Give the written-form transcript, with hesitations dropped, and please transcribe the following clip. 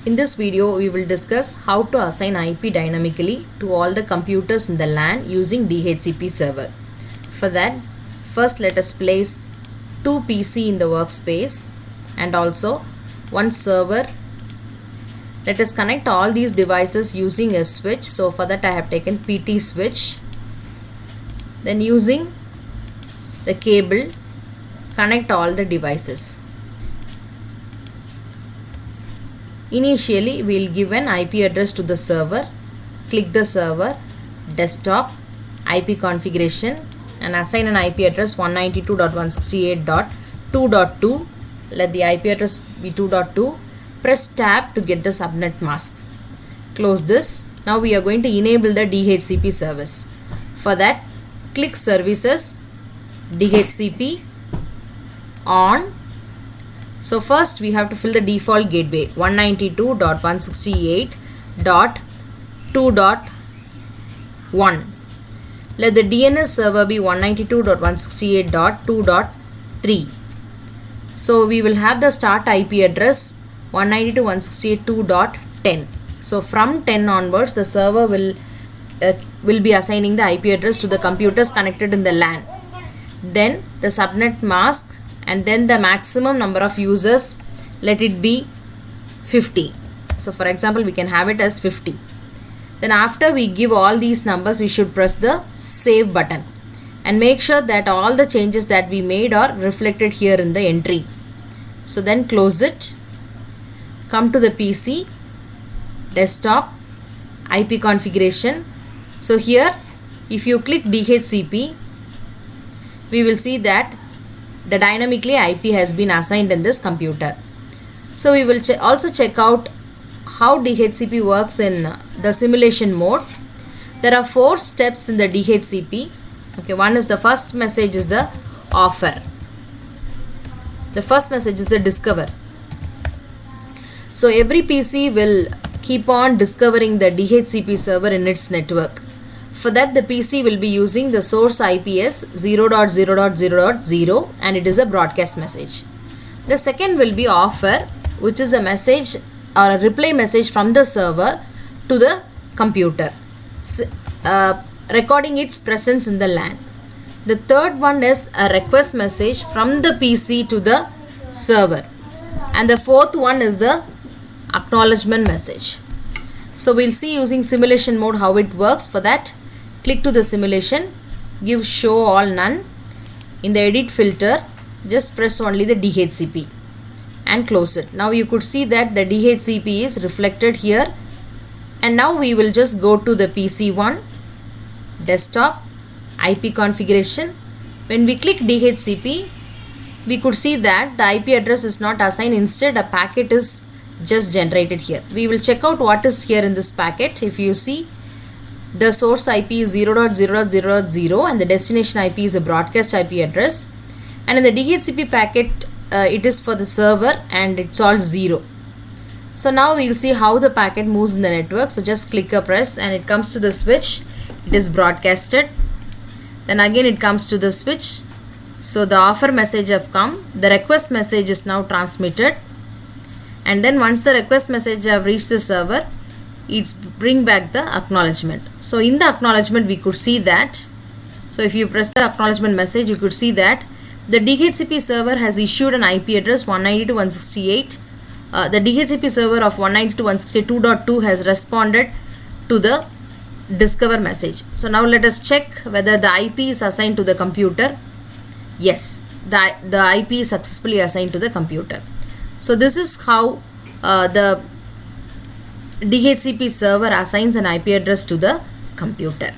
In this video, we will discuss how to assign IP dynamically to all the computers in the LAN using DHCP server. For that, first let us place two PC in the workspace and also one server. Let us connect all these devices using a switch. So for that I have taken PT switch. Then using the cable, connect all the devices. Initially, we will give an IP address to the server. Click the server, desktop, IP configuration and assign an IP address 192.168.2.2. Let the IP address be 2.2. Press tab to get the subnet mask. Close this. Now we are going to enable the DHCP service. For that, click services, DHCP on. So first we have to fill the default gateway 192.168.2.1. Let the DNS server be 192.168.2.3. So we will have the start IP address 192.168.2.10. So from 10 onwards the server will be assigning the IP address to the computers connected in the LAN. Then the subnet mask and then the maximum number of users, let it be 50. So for example, we can have it as 50. Then after we give all these numbers, we should press the save button and make sure that all the changes that we made are reflected here in the entry. So then close it, come to the PC, desktop, IP configuration. So here if you click DHCP, we will see that the dynamically IP has been assigned in this computer. So we will also check out how DHCP works in the simulation mode. There are 4 steps in the DHCP. Okay, one is the first message is the offer. The first message is the discover. So every PC will keep on discovering the DHCP server in its network. For that, the PC will be using the source IPS 0.0.0.0 and it is a broadcast message. The second will be offer, which is a message or a reply message from the server to the computer, recording its presence in the LAN. The third one is a request message from the PC to the server. And the fourth one is the acknowledgement message. So we'll see using simulation mode how it works. For that, click to the simulation, give show all none. In the edit filter, just press only the DHCP and close it. Now you could see that the DHCP is reflected here. And now we will just go to the PC1, desktop, IP configuration. When we click DHCP, we could see that the IP address is not assigned. Instead, a packet is just generated here. We will check out what is here in this packet. If you see, the source IP is 0.0.0.0 and the destination IP is a broadcast IP address. And in the DHCP packet, it is for the server and it's all 0. So now we will see how the packet moves in the network. So just click a press and it comes to the switch. It is broadcasted. Then again it comes to the switch. So the offer message have come. The request message is now transmitted. And then once the request message have reached the server, it's bring back the acknowledgement. So in the acknowledgement we could see that, so if you press the acknowledgement message, you could see that the DHCP server has issued an IP address 192.168. The DHCP server of 192.168.2.2 has responded to the discover message. So now let us check whether the IP is assigned to the computer. Yes, the IP is successfully assigned to the computer. So this is how the DHCP server assigns an IP address to the computer.